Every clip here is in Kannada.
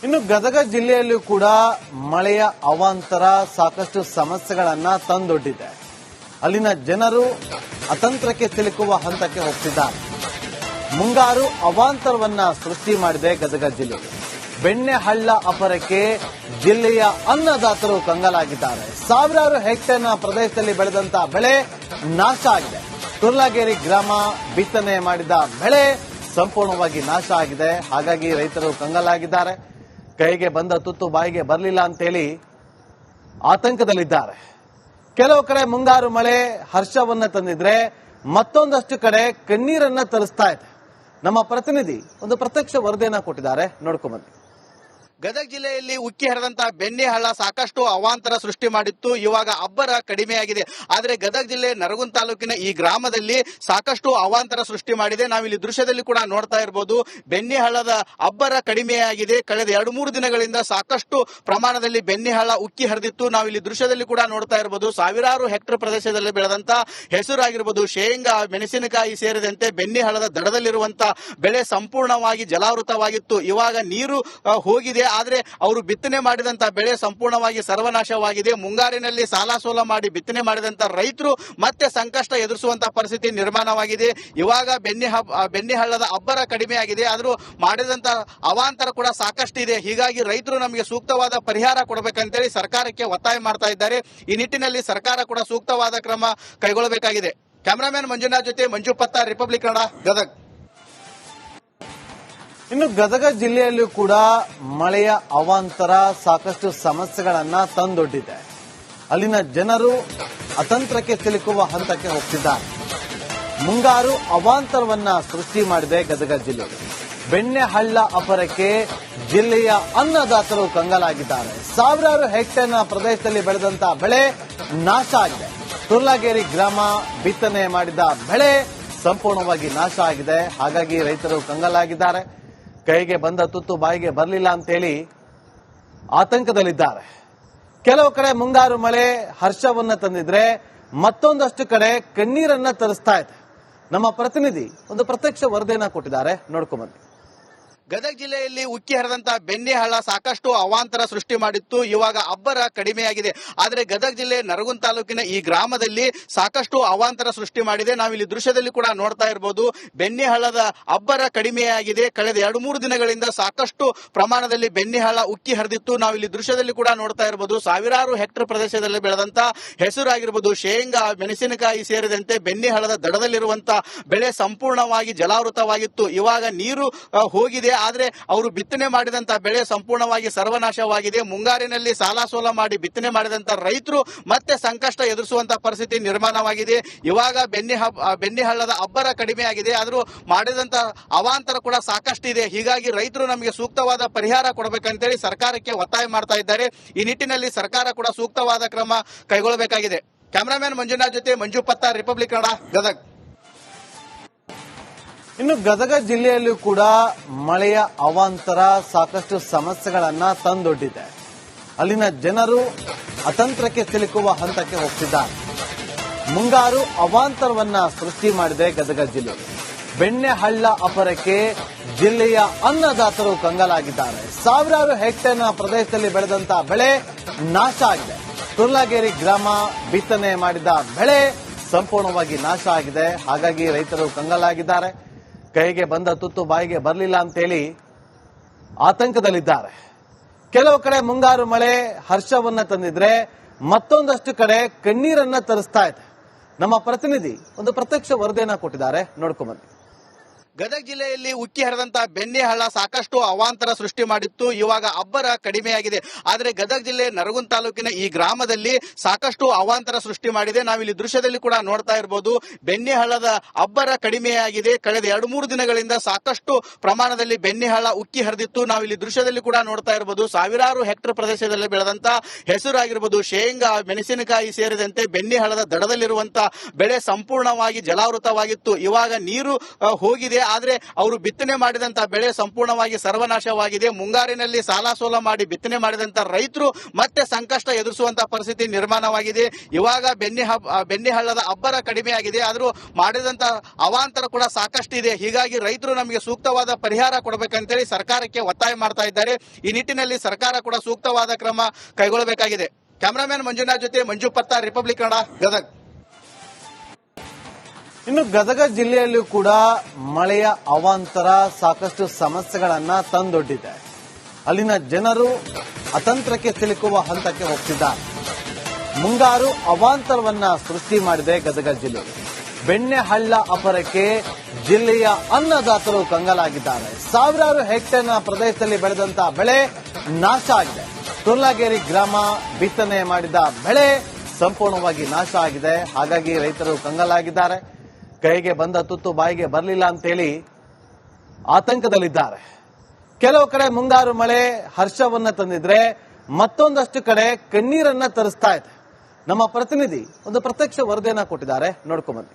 ಇನ್ನು ಗದಗ ಜಿಲ್ಲೆಯಲ್ಲೂ ಕೂಡ ಮಳೆಯ ಅವಾಂತರ ಸಾಕಷ್ಟು ಸಮಸ್ಯೆಗಳನ್ನ ತಂದೊಡ್ಡಿದೆ. ಅಲ್ಲಿನ ಜನರು ಅತಂತ್ರಕ್ಕೆ ಸಿಲುಕುವ ಹಂತಕ್ಕೆ ಹೋಗ್ತಿದ್ದಾರೆ. ಮುಂಗಾರು ಅವಾಂತರವನ್ನ ಸೃಷ್ಟಿ ಮಾಡಿದೆ ಗದಗ ಜಿಲ್ಲೆ. ಬೆಣ್ಣೆಹಳ್ಳ ಅಪರಕ್ಕೆ ಜಿಲ್ಲೆಯ ಅನ್ನದಾತರು ಕಂಗಾಲಾಗಿದ್ದಾರೆ. ಸಾವಿರಾರು ಹೆಕ್ಟೇರ್ನ ಪ್ರದೇಶದಲ್ಲಿ ಬೆಳೆದಂತಹ ಬೆಳೆ ನಾಶ ಆಗಿದೆ. ತುರ್ಲಗೇರಿ ಗ್ರಾಮ ಬಿತ್ತನೆ ಮಾಡಿದ ಬೆಳೆ ಸಂಪೂರ್ಣವಾಗಿ ನಾಶ ಆಗಿದೆ. ಹಾಗಾಗಿ ರೈತರು ಕಂಗಾಲಾಗಿದ್ದಾರೆ. ಕೈಗೆ ಬಂದ ತುತ್ತು ಬಾಯಿಗೆ ಬರಲಿಲ್ಲ ಅಂತೇಳಿ ಆತಂಕದಲ್ಲಿದ್ದಾರೆ. ಕೆಲವು ಕಡೆ ಮುಂಗಾರು ಮಳೆ ಹರ್ಷವನ್ನ ತಂದಿದ್ರೆ ಮತ್ತೊಂದಷ್ಟು ಕಡೆ ಕಣ್ಣೀರನ್ನ ತರಿಸ್ತಾ ಇದೆ. ನಮ್ಮ ಪ್ರತಿನಿಧಿ ಒಂದು ಪ್ರತ್ಯಕ್ಷ ವರದಿಯನ್ನ ಕೊಟ್ಟಿದ್ದಾರೆ, ನೋಡ್ಕೊಂಡ್ಬನ್ನಿ. ಗದಗ ಜಿಲ್ಲೆಯಲ್ಲಿ ಉಕ್ಕಿ ಹರಿದಂತಹ ಬೆಣ್ಣೆಹಳ್ಳ ಸಾಕಷ್ಟು ಅವಾಂತರ ಸೃಷ್ಟಿ ಮಾಡಿತ್ತು. ಇವಾಗ ಅಬ್ಬರ ಕಡಿಮೆಯಾಗಿದೆ. ಆದರೆ ಗದಗ ಜಿಲ್ಲೆ ನರಗುಂದ ತಾಲೂಕಿನ ಈ ಗ್ರಾಮದಲ್ಲಿ ಸಾಕಷ್ಟು ಅವಾಂತರ ಸೃಷ್ಟಿ ಮಾಡಿದೆ. ನಾವಿಲ್ಲಿ ದೃಶ್ಯದಲ್ಲಿ ಕೂಡ ನೋಡ್ತಾ ಇರಬಹುದು. ಬೆಣ್ಣೆಹಳ್ಳದ ಅಬ್ಬರ ಕಡಿಮೆಯಾಗಿದೆ. ಕಳೆದ 2-3 ದಿನಗಳಿಂದ ಸಾಕಷ್ಟು ಪ್ರಮಾಣದಲ್ಲಿ ಬೆಣ್ಣೆಹಳ್ಳ ಉಕ್ಕಿ ಹರಿದಿತ್ತು. ನಾವಿಲ್ಲಿ ದೃಶ್ಯದಲ್ಲಿ ಕೂಡ ನೋಡ್ತಾ ಇರಬಹುದು. ಸಾವಿರಾರು ಹೆಕ್ಟರ್ ಪ್ರದೇಶದಲ್ಲಿ ಬೆಳೆದಂತ ಹೆಸರಾಗಿರ್ಬೋದು, ಶೇಂಗಾ, ಮೆಣಸಿನಕಾಯಿ ಸೇರಿದಂತೆ ಬೆಣ್ಣೆಹಳ್ಳದ ದಡದಲ್ಲಿರುವಂತಹ ಬೆಳೆ ಸಂಪೂರ್ಣವಾಗಿ ಜಲಾವೃತವಾಗಿತ್ತು. ಇವಾಗ ನೀರು ಹೋಗಿದೆ. ಆದ್ರೆ ಅವರು ಬಿತ್ತನೆ ಮಾಡಿದಂತ ಬೆಳೆ ಸಂಪೂರ್ಣವಾಗಿ ಸರ್ವನಾಶವಾಗಿದೆ. ಮುಂಗಾರಿನಲ್ಲಿ ಸಾಲ ಸೋಲ ಮಾಡಿ ಬಿತ್ತನೆ ಮಾಡಿದಂತ ರೈತರು ಮತ್ತೆ ಸಂಕಷ್ಟ ಎದುರಿಸುವಂತಹ ಪರಿಸ್ಥಿತಿ ನಿರ್ಮಾಣವಾಗಿದೆ. ಇವಾಗ ಬೆಣ್ಣೆಹಳ್ಳದ ಅಬ್ಬರ ಕಡಿಮೆಯಾಗಿದೆ. ಆದರೂ ಮಾಡಿದಂತ ಅವಾಂತರ ಕೂಡ ಸಾಕಷ್ಟು ಇದೆ. ಹೀಗಾಗಿ ರೈತರು ನಮಗೆ ಸೂಕ್ತವಾದ ಪರಿಹಾರ ಕೊಡಬೇಕಂತೇಳಿ ಸರ್ಕಾರಕ್ಕೆ ಒತ್ತಾಯ ಮಾಡ್ತಾ ಇದ್ದಾರೆ. ಈ ನಿಟ್ಟಿನಲ್ಲಿ ಸರ್ಕಾರ ಕೂಡ ಸೂಕ್ತವಾದ ಕ್ರಮ ಕೈಗೊಳ್ಳಬೇಕಾಗಿದೆ. ಕ್ಯಾಮರಾಮನ್ ಮಂಜುನಾಥ್ ಜೊತೆ ಮಂಜು ಪತ್ತಾರ್, ರಿಪಬ್ಲಿಕ್ ಕನ್ನಡ, ಗದಗ. ಇನ್ನು ಗದಗ ಜಿಲ್ಲೆಯಲ್ಲೂ ಕೂಡ ಮಳೆಯ ಅವಾಂತರ ಸಾಕಷ್ಟು ಸಮಸ್ಯೆಗಳನ್ನ ತಂದೊಡ್ಡಿದೆ. ಅಲ್ಲಿನ ಜನರು ಅತಂತ್ರಕ್ಕೆ ಸಿಲುಕುವ ಹಂತಕ್ಕೆ ಹೋಗ್ತಿದ್ದಾರೆ. ಮುಂಗಾರು ಅವಾಂತರವನ್ನ ಸೃಷ್ಟಿ ಮಾಡಿದೆ ಗದಗ ಜಿಲ್ಲೆ. ಬೆಣ್ಣೆಹಳ್ಳ ಅಪರಕ್ಕೆ ಜಿಲ್ಲೆಯ ಅನ್ನದಾತರು ಕಂಗಾಲಾಗಿದ್ದಾರೆ. ಸಾವಿರಾರು ಹೆಕ್ಟೇರ್ನ ಪ್ರದೇಶದಲ್ಲಿ ಬೆಳೆದಂತಹ ಬೆಳೆ ನಾಶ ಆಗಿದೆ. ತುರ್ಲಗೇರಿ ಗ್ರಾಮ ಬಿತ್ತನೆ ಮಾಡಿದ ಬೆಳೆ ಸಂಪೂರ್ಣವಾಗಿ ನಾಶ ಆಗಿದೆ. ಹಾಗಾಗಿ ರೈತರು ಕಂಗಾಲಾಗಿದ್ದಾರೆ. ಕೈಗೆ ಬಂದ ತುತ್ತು ಬಾಯಿಗೆ ಬರಲಿಲ್ಲ ಅಂತೇಳಿ ಆತಂಕದಲ್ಲಿದ್ದಾರೆ. ಕೆಲವು ಕಡೆ ಮುಂಗಾರು ಮಳೆ ಹರ್ಷವನ್ನ ತಂದಿದ್ರೆ ಮತ್ತೊಂದಷ್ಟು ಕಡೆ ಕಣ್ಣೀರನ್ನ ತರಿಸ್ತಾ ಇದೆ. ನಮ್ಮ ಪ್ರತಿನಿಧಿ ಒಂದು ಪ್ರತ್ಯಕ್ಷ ವರದಿಯನ್ನ ಕೊಟ್ಟಿದ್ದಾರೆ, ನೋಡ್ಕೊಂಡ್ಬನ್ನಿ. ಗದಗ ಜಿಲ್ಲೆಯಲ್ಲಿ ಉಕ್ಕಿ ಹರಿದಂತಹ ಬೆಣ್ಣೆಹಳ್ಳ ಸಾಕಷ್ಟು ಅವಾಂತರ ಸೃಷ್ಟಿ ಮಾಡಿತ್ತು. ಇವಾಗ ಅಬ್ಬರ ಕಡಿಮೆಯಾಗಿದೆ. ಆದರೆ ಗದಗ ಜಿಲ್ಲೆ ನರಗುಂದ ತಾಲೂಕಿನ ಈ ಗ್ರಾಮದಲ್ಲಿ ಸಾಕಷ್ಟು ಅವಾಂತರ ಸೃಷ್ಟಿ ಮಾಡಿದೆ. ನಾವಿಲ್ಲಿ ದೃಶ್ಯದಲ್ಲಿ ಕೂಡ ನೋಡ್ತಾ ಇರಬಹುದು. ಬೆಣ್ಣೆಹಳ್ಳದ ಅಬ್ಬರ ಕಡಿಮೆಯಾಗಿದೆ. ಕಳೆದ 2-3 ದಿನಗಳಿಂದ ಸಾಕಷ್ಟು ಪ್ರಮಾಣದಲ್ಲಿ ಬೆಣ್ಣೆಹಳ್ಳ ಉಕ್ಕಿ ಹರಿದಿತ್ತು. ನಾವಿಲ್ಲಿ ದೃಶ್ಯದಲ್ಲಿ ಕೂಡ ನೋಡ್ತಾ ಇರಬಹುದು. ಸಾವಿರಾರು ಹೆಕ್ಟರ್ ಪ್ರದೇಶದಲ್ಲಿ ಬೆಳೆದಂತ ಹೆಸರಾಗಿರ್ಬೋದು, ಶೇಂಗಾ, ಮೆಣಸಿನಕಾಯಿ ಸೇರಿದಂತೆ ಬೆಣ್ಣೆಹಳ್ಳದ ದಡದಲ್ಲಿರುವಂತಹ ಬೆಳೆ ಸಂಪೂರ್ಣವಾಗಿ ಜಲಾವೃತವಾಗಿತ್ತು. ಇವಾಗ ನೀರು ಹೋಗಿದೆ. ಆದ್ರೆ ಅವರು ಬಿತ್ತನೆ ಮಾಡಿದಂತ ಬೆಳೆ ಸಂಪೂರ್ಣವಾಗಿ ಸರ್ವನಾಶವಾಗಿದೆ. ಮುಂಗಾರಿನಲ್ಲಿ ಸಾಲ ಸೋಲ ಮಾಡಿ ಬಿತ್ತನೆ ಮಾಡಿದಂತ ರೈತರು ಮತ್ತೆ ಸಂಕಷ್ಟ ಎದುರಿಸುವಂತಹ ಪರಿಸ್ಥಿತಿ ನಿರ್ಮಾಣವಾಗಿದೆ. ಇವಾಗ ಬೆಣ್ಣೆಹಳ್ಳದ ಅಬ್ಬರ ಕಡಿಮೆಯಾಗಿದೆ. ಆದರೂ ಮಾಡಿದಂತ ಅವಾಂತರ ಕೂಡ ಸಾಕಷ್ಟು ಇದೆ. ಹೀಗಾಗಿ ರೈತರು ನಮಗೆ ಸೂಕ್ತವಾದ ಪರಿಹಾರ ಕೊಡಬೇಕಂತೇಳಿ ಸರ್ಕಾರಕ್ಕೆ ಒತ್ತಾಯ ಮಾಡ್ತಾ ಇದ್ದಾರೆ. ಈ ನಿಟ್ಟಿನಲ್ಲಿ ಸರ್ಕಾರ ಕೂಡ ಸೂಕ್ತವಾದ ಕ್ರಮ ಕೈಗೊಳ್ಳಬೇಕಾಗಿದೆ. ಕ್ಯಾಮರಾಮನ್ ಮಂಜುನಾಥ್ ಜೊತೆ ಮಂಜು ಪತ್ತಾರ್, ರಿಪಬ್ಲಿಕ್ ಕನ್ನಡ, ಗದಗ. ಇನ್ನು ಗದಗ ಜಿಲ್ಲೆಯಲ್ಲೂ ಕೂಡ ಮಳೆಯ ಅವಾಂತರ ಸಾಕಷ್ಟು ಸಮಸ್ಯೆಗಳನ್ನ ತಂದೊಡ್ಡಿದೆ. ಅಲ್ಲಿನ ಜನರು ಅತಂತ್ರಕ್ಕೆ ಸಿಲುಕುವ ಹಂತಕ್ಕೆ ಹೋಗ್ತಿದ್ದಾರೆ. ಮುಂಗಾರು ಅವಾಂತರವನ್ನ ಸೃಷ್ಟಿ ಮಾಡಿದೆ ಗದಗ ಜಿಲ್ಲೆ. ಬೆಣ್ಣೆಹಳ್ಳ ಅಪರಕ್ಕೆ ಜಿಲ್ಲೆಯ ಅನ್ನದಾತರು ಕಂಗಾಲಾಗಿದ್ದಾರೆ. ಸಾವಿರಾರು ಹೆಕ್ಟೇರ್ನ ಪ್ರದೇಶದಲ್ಲಿ ಬೆಳೆದಂತಹ ಬೆಳೆ ನಾಶ ಆಗಿದೆ. ತುರ್ಲಗೇರಿ ಗ್ರಾಮ ಬಿತ್ತನೆ ಮಾಡಿದ ಬೆಳೆ ಸಂಪೂರ್ಣವಾಗಿ ನಾಶ ಆಗಿದೆ. ಹಾಗಾಗಿ ರೈತರು ಕಂಗಾಲಾಗಿದ್ದಾರೆ. ಕೈಗೆ ಬಂದ ತುತ್ತು ಬಾಯಿಗೆ ಬರಲಿಲ್ಲ ಅಂತೇಳಿ ಆತಂಕದಲ್ಲಿದ್ದಾರೆ. ಕೆಲವು ಕಡೆ ಮುಂಗಾರು ಮಳೆ ಹರ್ಷವನ್ನ ತಂದಿದ್ರೆ ಮತ್ತೊಂದಷ್ಟು ಕಡೆ ಕಣ್ಣೀರನ್ನ ತರಿಸ್ತಾ ಇದೆ. ನಮ್ಮ ಪ್ರತಿನಿಧಿ ಒಂದು ಪ್ರತ್ಯಕ್ಷ ವರದಿಯನ್ನ ಕೊಟ್ಟಿದ್ದಾರೆ, ನೋಡ್ಕೊಂಡ್ಬನ್ನಿ. ಗದಗ ಜಿಲ್ಲೆಯಲ್ಲಿ ಉಕ್ಕಿ ಹರಿದಂತಹ ಬೆಣ್ಣೆಹಳ್ಳ ಸಾಕಷ್ಟು ಅವಾಂತರ ಸೃಷ್ಟಿ ಮಾಡಿತ್ತು. ಇವಾಗ ಅಬ್ಬರ ಕಡಿಮೆಯಾಗಿದೆ. ಆದರೆ ಗದಗ ಜಿಲ್ಲೆ ನರಗುಂದ ತಾಲೂಕಿನ ಈ ಗ್ರಾಮದಲ್ಲಿ ಸಾಕಷ್ಟು ಅವಾಂತರ ಸೃಷ್ಟಿ ಮಾಡಿದೆ. ನಾವಿಲ್ಲಿ ದೃಶ್ಯದಲ್ಲಿ ಕೂಡ ನೋಡ್ತಾ ಇರಬಹುದು. ಬೆಣ್ಣೆಹಳ್ಳದ ಅಬ್ಬರ ಕಡಿಮೆಯಾಗಿದೆ. ಕಳೆದ 2-3 ದಿನಗಳಿಂದ ಸಾಕಷ್ಟು ಪ್ರಮಾಣದಲ್ಲಿ ಬೆಣ್ಣೆಹಳ್ಳ ಉಕ್ಕಿ ಹರಿದಿತ್ತು. ನಾವಿಲ್ಲಿ ದೃಶ್ಯದಲ್ಲಿ ಕೂಡ ನೋಡ್ತಾ ಇರಬಹುದು. ಸಾವಿರಾರು ಹೆಕ್ಟರ್ ಪ್ರದೇಶದಲ್ಲಿ ಬೆಳೆದಂತ ಹೆಸರಾಗಿರ್ಬೋದು, ಶೇಂಗಾ, ಮೆಣಸಿನಕಾಯಿ ಸೇರಿದಂತೆ ಬೆಣ್ಣೆಹಳ್ಳದ ದಡದಲ್ಲಿರುವಂತಹ ಬೆಳೆ ಸಂಪೂರ್ಣವಾಗಿ ಜಲಾವೃತವಾಗಿತ್ತು. ಇವಾಗ ನೀರು ಹೋಗಿದೆ. ಆದ್ರೆ ಅವರು ಬಿತ್ತನೆ ಮಾಡಿದಂತ ಬೆಳೆ ಸಂಪೂರ್ಣವಾಗಿ ಸರ್ವನಾಶವಾಗಿದೆ. ಮುಂಗಾರಿನಲ್ಲಿ ಸಾಲ ಸೋಲ ಮಾಡಿ ಬಿತ್ತನೆ ಮಾಡಿದಂತ ರೈತರು ಮತ್ತೆ ಸಂಕಷ್ಟ ಎದುರಿಸುವಂತ ಪರಿಸ್ಥಿತಿ ನಿರ್ಮಾಣವಾಗಿದೆ. ಇವಾಗ ಬೆಣ್ಣೆ ಹಳ್ಳದ ಅಬ್ಬರ ಕಡಿಮೆ ಆಗಿದೆ, ಆದ್ರೂ ಮಾಡಿದಂತ ಅವಾಂತರ ಕೂಡ ಸಾಕಷ್ಟು ಇದೆ. ಹೀಗಾಗಿ ರೈತರು ನಮಗೆ ಸೂಕ್ತವಾದ ಪರಿಹಾರ ಕೊಡಬೇಕಂತೇಳಿ ಸರ್ಕಾರಕ್ಕೆ ಒತ್ತಾಯ ಮಾಡ್ತಾ ಇದ್ದಾರೆ. ಈ ನಿಟ್ಟಿನಲ್ಲಿ ಸರ್ಕಾರ ಕೂಡ ಸೂಕ್ತವಾದ ಕ್ರಮ ಕೈಗೊಳ್ಳಬೇಕಾಗಿದೆ. ಕ್ಯಾಮರಾಮನ್ ಮಂಜುನಾಥ್ ಜೊತೆ ಮಂಜು ಪತ್ತಾರ್, ರಿಪಬ್ಲಿಕ್ ಕನ್ನಡ, ಗದಗ್. ಇನ್ನು ಗದಗ ಜಿಲ್ಲೆಯಲ್ಲೂ ಕೂಡ ಮಳೆಯ ಅವಾಂತರ ಸಾಕಷ್ಟು ಸಮಸ್ಯೆಗಳನ್ನ ತಂದೊಡ್ಡಿದೆ. ಅಲ್ಲಿನ ಜನರು ಅತಂತ್ರಕ್ಕೆ ಸಿಲುಕುವ ಹಂತಕ್ಕೆ ಹೋಗ್ತಿದ್ದಾರೆ. ಮುಂಗಾರು ಅವಾಂತರವನ್ನ ಸೃಷ್ಟಿ ಮಾಡಿದೆ ಗದಗ ಜಿಲ್ಲೆ. ಬೆಣ್ಣೆಹಳ್ಳ ಅಪರಕ್ಕೆ ಜಿಲ್ಲೆಯ ಅನ್ನದಾತರು ಕಂಗಾಲಾಗಿದ್ದಾರೆ. ಸಾವಿರಾರು ಹೆಕ್ಟೇರ್ನ ಪ್ರದೇಶದಲ್ಲಿ ಬೆಳೆದಂತಹ ಬೆಳೆ ನಾಶ ಆಗಿದೆ. ತುರ್ಲಗೇರಿ ಗ್ರಾಮ ಬಿತ್ತನೆ ಮಾಡಿದ ಬೆಳೆ ಸಂಪೂರ್ಣವಾಗಿ ನಾಶ ಆಗಿದೆ. ಹಾಗಾಗಿ ರೈತರು ಕಂಗಾಲಾಗಿದ್ದಾರೆ. ಕೈಗೆ ಬಂದ ತುತ್ತು ಬಾಯಿಗೆ ಬರಲಿಲ್ಲ ಅಂತೇಳಿ ಆತಂಕದಲ್ಲಿದ್ದಾರೆ. ಕೆಲವು ಕಡೆ ಮುಂಗಾರು ಮಳೆ ಹರ್ಷವನ್ನ ತಂದಿದ್ರೆ ಮತ್ತೊಂದಷ್ಟು ಕಡೆ ಕಣ್ಣೀರನ್ನ ತರಿಸ್ತಾ ಇದೆ. ನಮ್ಮ ಪ್ರತಿನಿಧಿ ಒಂದು ಪ್ರತ್ಯಕ್ಷ ವರದಿಯನ್ನ ಕೊಟ್ಟಿದ್ದಾರೆ, ನೋಡ್ಕೊಂಡ್ಬನ್ನಿ.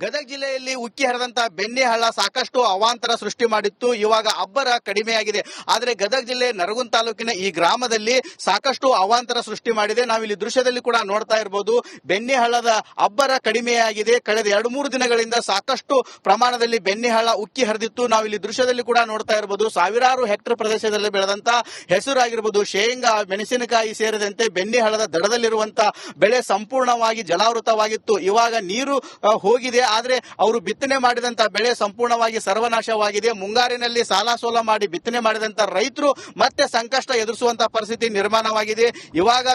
ಗದಗ ಜಿಲ್ಲೆಯಲ್ಲಿ ಉಕ್ಕಿ ಹರಿದಂತ ಬೆಣ್ಣೆಹಳ್ಳ ಸಾಕಷ್ಟು ಅವಾಂತರ ಸೃಷ್ಟಿ ಮಾಡಿತ್ತು. ಇವಾಗ ಅಬ್ಬರ ಕಡಿಮೆಯಾಗಿದೆ. ಆದರೆ ಗದಗ ಜಿಲ್ಲೆ ನರಗುಂದ ತಾಲೂಕಿನ ಈ ಗ್ರಾಮದಲ್ಲಿ ಸಾಕಷ್ಟು ಅವಾಂತರ ಸೃಷ್ಟಿ ಮಾಡಿದೆ. ನಾವಿಲ್ಲಿ ದೃಶ್ಯದಲ್ಲಿ ಕೂಡ ನೋಡ್ತಾ ಇರಬಹುದು. ಬೆಣ್ಣೆಹಳ್ಳದ ಅಬ್ಬರ ಕಡಿಮೆಯಾಗಿದೆ. ಕಳೆದ 2-3 ದಿನಗಳಿಂದ ಸಾಕಷ್ಟು ಪ್ರಮಾಣದಲ್ಲಿ ಬೆಣ್ಣೆಹಳ್ಳ ಉಕ್ಕಿ ಹರಿದಿತ್ತು. ನಾವಿಲ್ಲಿ ದೃಶ್ಯದಲ್ಲಿ ಕೂಡ ನೋಡ್ತಾ ಇರಬಹುದು. ಸಾವಿರಾರು ಹೆಕ್ಟರ್ ಪ್ರದೇಶದಲ್ಲಿ ಬೆಳೆದಂತ ಹೆಸರಾಗಿರ್ಬೋದು, ಶೇಂಗಾ, ಮೆಣಸಿನಕಾಯಿ ಸೇರಿದಂತೆ ಬೆಣ್ಣೆಹಳ್ಳದ ದಡದಲ್ಲಿರುವಂತಹ ಬೆಳೆ ಸಂಪೂರ್ಣವಾಗಿ ಜಲಾವೃತವಾಗಿತ್ತು. ಇವಾಗ ನೀರು ಹೋಗಿದೆ, ಆದ್ರೆ ಅವರು ಬಿತ್ತನೆ ಮಾಡಿದಂತ ಬೆಳೆ ಸಂಪೂರ್ಣವಾಗಿ ಸರ್ವನಾಶವಾಗಿದೆ. ಮುಂಗಾರಿನಲ್ಲಿ ಸಾಲ ಸೋಲ ಮಾಡಿ ಬಿತ್ತನೆ ಮಾಡಿದಂತ ರೈತರು ಮತ್ತೆ ಸಂಕಷ್ಟ ಎದುರಿಸುವಂತಹ ಪರಿಸ್ಥಿತಿ ನಿರ್ಮಾಣವಾಗಿದೆ. ಇವಾಗ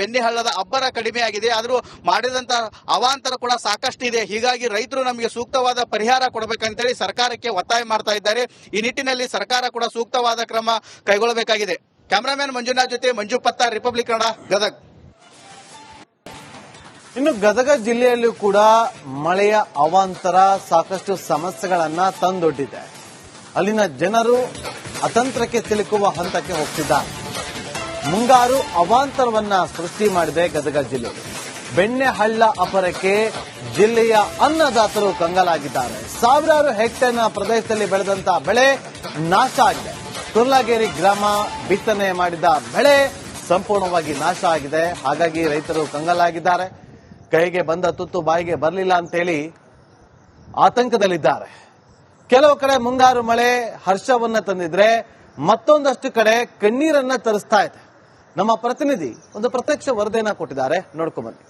ಬೆಣ್ಣೆಹಳ್ಳದ ಅಬ್ಬರ ಕಡಿಮೆ ಆಗಿದೆ, ಆದ್ರೂ ಮಾಡಿದಂತ ಅವಾಂತರ ಕೂಡ ಸಾಕಷ್ಟು ಇದೆ. ಹೀಗಾಗಿ ರೈತರು ನಮಗೆ ಸೂಕ್ತವಾದ ಪರಿಹಾರ ಕೊಡಬೇಕಂತೇಳಿ ಸರ್ಕಾರಕ್ಕೆ ಒತ್ತಾಯ ಮಾಡ್ತಾ ಇದ್ದಾರೆ. ಈ ನಿಟ್ಟಿನಲ್ಲಿ ಸರ್ಕಾರ ಕೂಡ ಸೂಕ್ತವಾದ ಕ್ರಮ ಕೈಗೊಳ್ಳಬೇಕಾಗಿದೆ. ಕ್ಯಾಮರಾಮನ್ ಮಂಜುನಾಥ್ ಜೊತೆ ಮಂಜು ಪತ್ತಾರ್, ರಿಪಬ್ಲಿಕ್ ಕನ್ನಡ, ಗದಗ್. ಇನ್ನು ಗದಗ ಜಿಲ್ಲೆಯಲ್ಲೂ ಕೂಡ ಮಳೆಯ ಅವಾಂತರ ಸಾಕಷ್ಟು ಸಮಸ್ಯೆಗಳನ್ನ ತಂದೊಡ್ಡಿದೆ. ಅಲ್ಲಿನ ಜನರು ಅತಂತ್ರಕ್ಕೆ ಸಿಲುಕುವ ಹಂತಕ್ಕೆ ಹೋಗ್ತಿದ್ದಾರೆ. ಮುಂಗಾರು ಅವಾಂತರವನ್ನ ಸೃಷ್ಟಿ ಮಾಡಿದೆ ಗದಗ ಜಿಲ್ಲೆ. ಬೆಣ್ಣೆಹಳ್ಳ ಅಪರಕ್ಕೆ ಜಿಲ್ಲೆಯ ಅನ್ನದಾತರು ಕಂಗಾಲಾಗಿದ್ದಾರೆ. ಸಾವಿರಾರು ಹೆಕ್ಟೇರ್ನ ಪ್ರದೇಶದಲ್ಲಿ ಬೆಳೆದಂತಹ ಬೆಳೆ ನಾಶ ಆಗಿದೆ. ತುರ್ಲಗೇರಿ ಗ್ರಾಮ ಬಿತ್ತನೆ ಮಾಡಿದ ಬೆಳೆ ಸಂಪೂರ್ಣವಾಗಿ ನಾಶ ಆಗಿದೆ. ಹಾಗಾಗಿ ರೈತರು ಕಂಗಾಲಾಗಿದ್ದಾರೆ. ಕೈಗೆ ಬಂದ ತುತ್ತು ಬಾಯಿಗೆ ಬರಲಿಲ್ಲ ಅಂತೇಳಿ ಆತಂಕದಲ್ಲಿದ್ದಾರೆ. ಕೆಲವು ಕಡೆ ಮುಂಗಾರು ಮಳೆ ಹರ್ಷವನ್ನ ತಂದಿದ್ರೆ ಮತ್ತೊಂದಷ್ಟು ಕಡೆ ಕಣ್ಣೀರನ್ನ ತರಿಸ್ತಾ ಇದೆ. ನಮ್ಮ ಪ್ರತಿನಿಧಿ ಒಂದು ಪ್ರತ್ಯಕ್ಷ ವರದಿಯನ್ನ ಕೊಟ್ಟಿದ್ದಾರೆ, ನೋಡ್ಕೊಂಡ್ಬನ್ನಿ.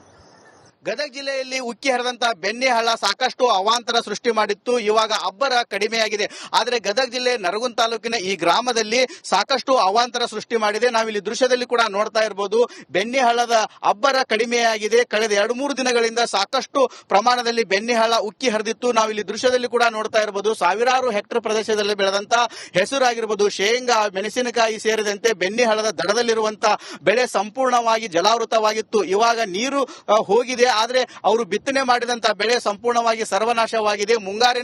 ಗದಗ ಜಿಲ್ಲೆಯಲ್ಲಿ ಉಕ್ಕಿ ಹರಿದಂತ ಬೆಣ್ಣೆಹಳ್ಳ ಸಾಕಷ್ಟು ಅವಾಂತರ ಸೃಷ್ಟಿ ಮಾಡಿತ್ತು. ಇವಾಗ ಅಬ್ಬರ ಕಡಿಮೆಯಾಗಿದೆ. ಆದರೆ ಗದಗ ಜಿಲ್ಲೆ ನರಗುಂದ ತಾಲೂಕಿನ ಈ ಗ್ರಾಮದಲ್ಲಿ ಸಾಕಷ್ಟು ಅವಾಂತರ ಸೃಷ್ಟಿ ಮಾಡಿದೆ. ನಾವಿಲ್ಲಿ ದೃಶ್ಯದಲ್ಲಿ ಕೂಡ ನೋಡ್ತಾ ಇರಬಹುದು. ಬೆಣ್ಣೆಹಳ್ಳದ ಅಬ್ಬರ ಕಡಿಮೆಯಾಗಿದೆ. ಕಳೆದ 2-3 ದಿನಗಳಿಂದ ಸಾಕಷ್ಟು ಪ್ರಮಾಣದಲ್ಲಿ ಬೆಣ್ಣೆಹಳ್ಳ ಉಕ್ಕಿ ಹರಿದಿತ್ತು. ನಾವಿಲ್ಲಿ ದೃಶ್ಯದಲ್ಲಿ ಕೂಡ ನೋಡ್ತಾ ಇರಬಹುದು. ಸಾವಿರಾರು ಹೆಕ್ಟರ್ ಪ್ರದೇಶದಲ್ಲಿ ಬೆಳೆದಂತ ಹೆಸರಾಗಿರ್ಬೋದು, ಶೇಂಗಾ, ಮೆಣಸಿನಕಾಯಿ ಸೇರಿದಂತೆ ಬೆಣ್ಣೆಹಳ್ಳದ ದಡದಲ್ಲಿರುವಂತಹ ಬೆಳೆ ಸಂಪೂರ್ಣವಾಗಿ ಜಲಾವೃತವಾಗಿತ್ತು. ಇವಾಗ ನೀರು ಹೋಗಿದೆ, ಆದ್ರೆ ಅವರು ಬಿತ್ತನೆ ಮಾಡಿದಂತ ಬೆಳೆ ಸಂಪೂರ್ಣವಾಗಿ ಸರ್ವನಾಶವಾಗಿದೆ. ಮುಂಗಾರಿನ